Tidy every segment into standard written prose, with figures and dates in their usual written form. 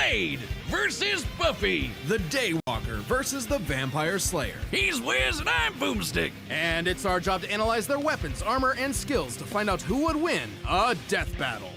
Blade versus Buffy. The Daywalker versus the Vampire Slayer. He's Wiz and I'm Boomstick. And it's our job to analyze their weapons, armor, and skills to find out who would win a death battle.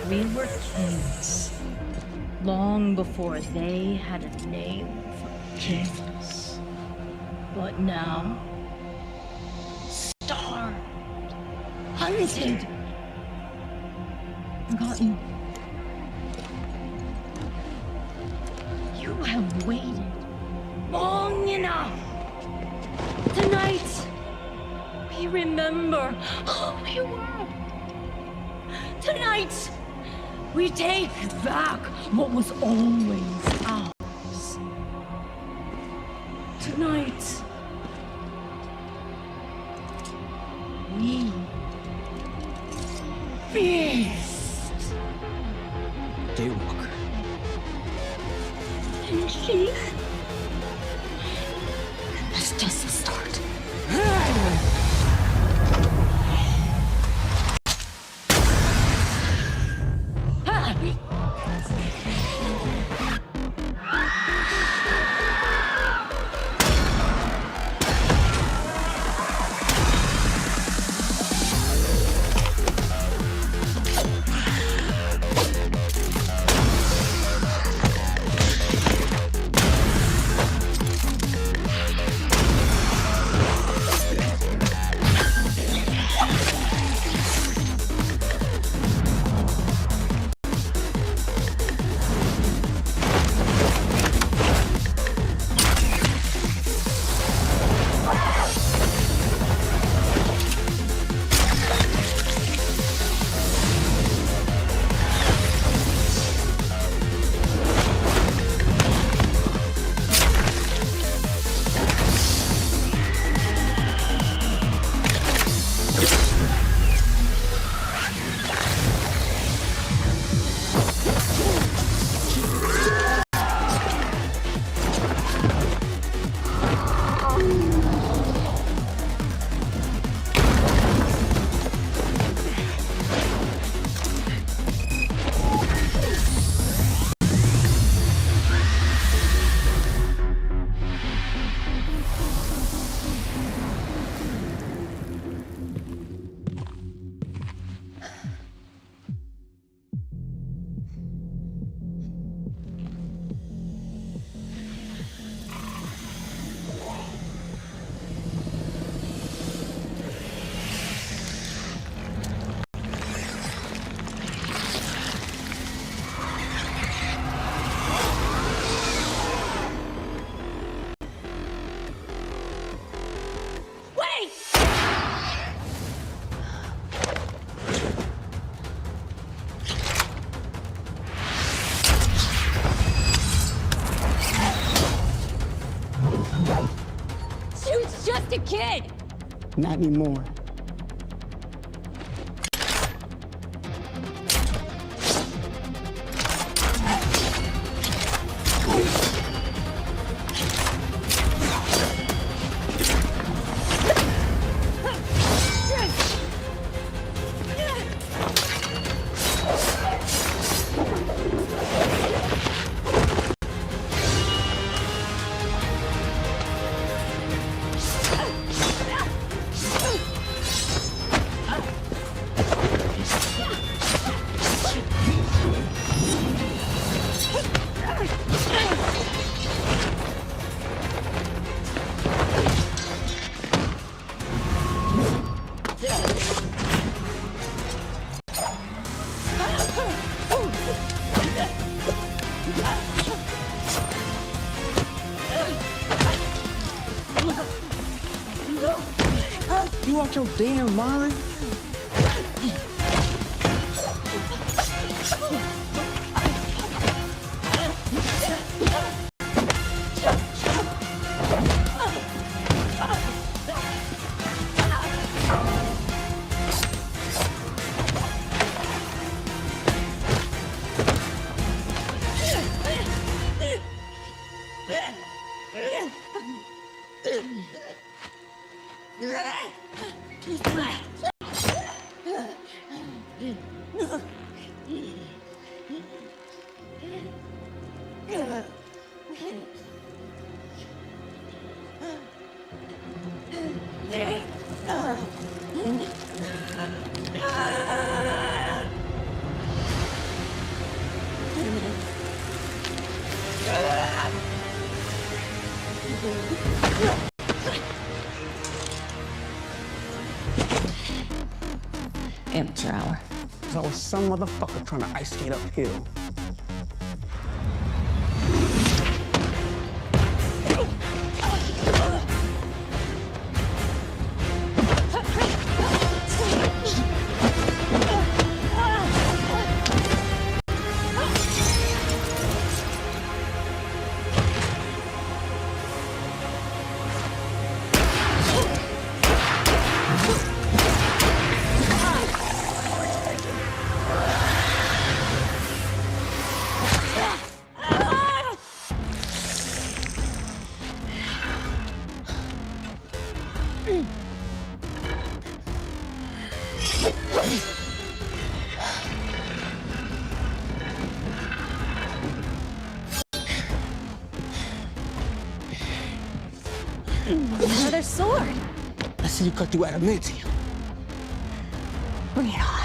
We were kings, long before they had a name for kings. But now, starved, hunted, forgotten. You have waited long enough. Tonight, we remember who we were. Tonight, we take back what was always ours. Tonight, we feast. Daywalker. And she is just the start. Dude's just a kid! Not anymore. out your damn mind? Amateur hour. There's always some motherfucker trying to ice skate uphill. Another sword. I see you cut through adamantium. Bring it on.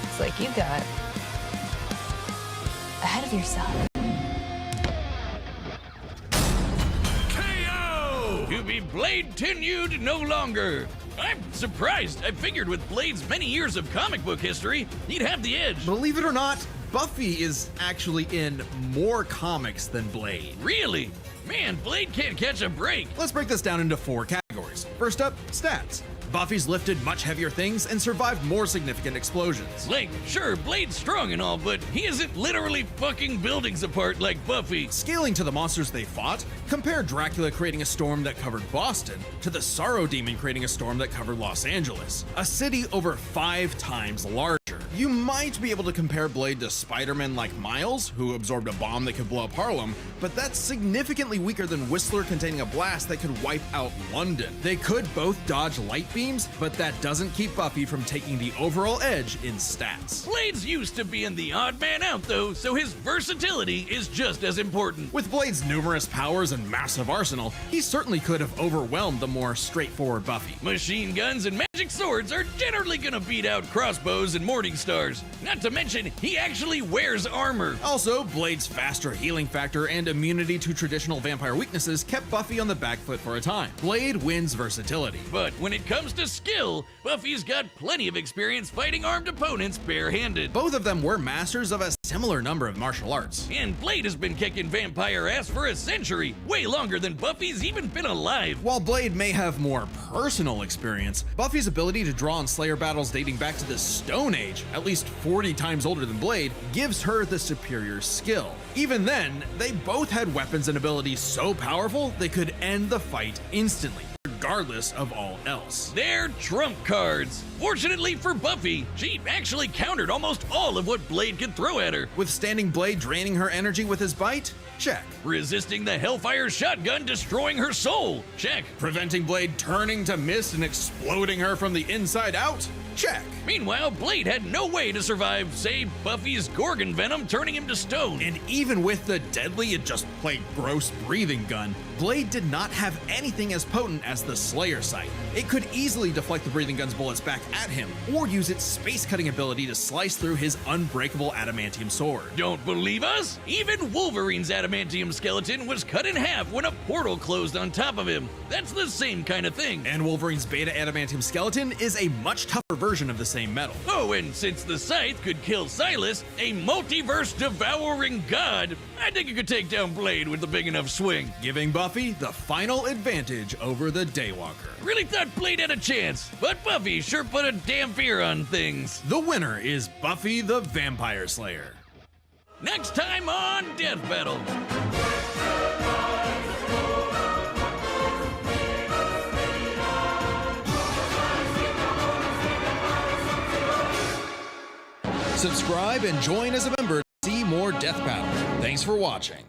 It's like you got ahead of yourself. KO! To be Blade tenued no longer. I'm surprised. I figured with Blade's many years of comic book history, he'd have the edge. Believe it or not, Buffy is actually in more comics than Blade. Really? Man, Blade can't catch a break. Let's break this down into 4 categories. First up, stats. Buffy's lifted much heavier things and survived more significant explosions. Like, sure, Blade's strong and all, but he isn't literally fucking buildings apart like Buffy. Scaling to the monsters they fought, compare Dracula creating a storm that covered Boston to the Sorrow Demon creating a storm that covered Los Angeles, a city over 5 times larger. You might be able to compare Blade to Spider-Man like Miles, who absorbed a bomb that could blow up Harlem, but that's significantly weaker than Whistler containing a blast that could wipe out London. They could both dodge light beams, but that doesn't keep Buffy from taking the overall edge in stats. Blade's used to being the odd man out though, so his versatility is just as important. With Blade's numerous powers and massive arsenal, he certainly could have overwhelmed the more straightforward Buffy. Machine guns and magic magic swords are generally gonna beat out crossbows and morning stars. Not to mention, he actually wears armor. Also, Blade's faster healing factor and immunity to traditional vampire weaknesses kept Buffy on the back foot for a time. Blade wins versatility. But when it comes to skill, Buffy's got plenty of experience fighting armed opponents barehanded. Both of them were masters of a similar number of martial arts. And Blade has been kicking vampire ass for a century, way longer than Buffy's even been alive. While Blade may have more personal experience, Buffy's ability to draw on Slayer battles dating back to the Stone Age, at least 40 times older than Blade, gives her the superior skill. Even then, they both had weapons and abilities so powerful they could end the fight instantly, regardless of all else. They're trump cards. Fortunately for Buffy, she actually countered almost all of what Blade could throw at her. Withstanding Blade draining her energy with his bite? Check. Resisting the Hellfire shotgun destroying her soul? Check. Preventing Blade turning to mist and exploding her from the inside out? Check. Meanwhile, Blade had no way to survive, say, Buffy's Gorgon venom turning him to stone. And even with the deadly yet just plain gross breathing gun, Blade did not have anything as potent as the Slayer sight. It could easily deflect the breathing gun's bullets back at him, or use its space-cutting ability to slice through his unbreakable adamantium sword. Don't believe us? Even Wolverine's adamantium skeleton was cut in half when a portal closed on top of him. That's the same kind of thing. And Wolverine's beta adamantium skeleton is a much tougher version of the same metal. Oh, and since the Scythe could kill Silas, a multiverse-devouring god, I think you could take down Blade with a big enough swing. Giving Buffy the final advantage over the Daywalker. Really thought Blade had a chance, but Buffy sure put a damn fear on things. The winner is Buffy the Vampire Slayer. Next time on Death Battle. Subscribe and join as a member to see more Death Battle. Thanks for watching.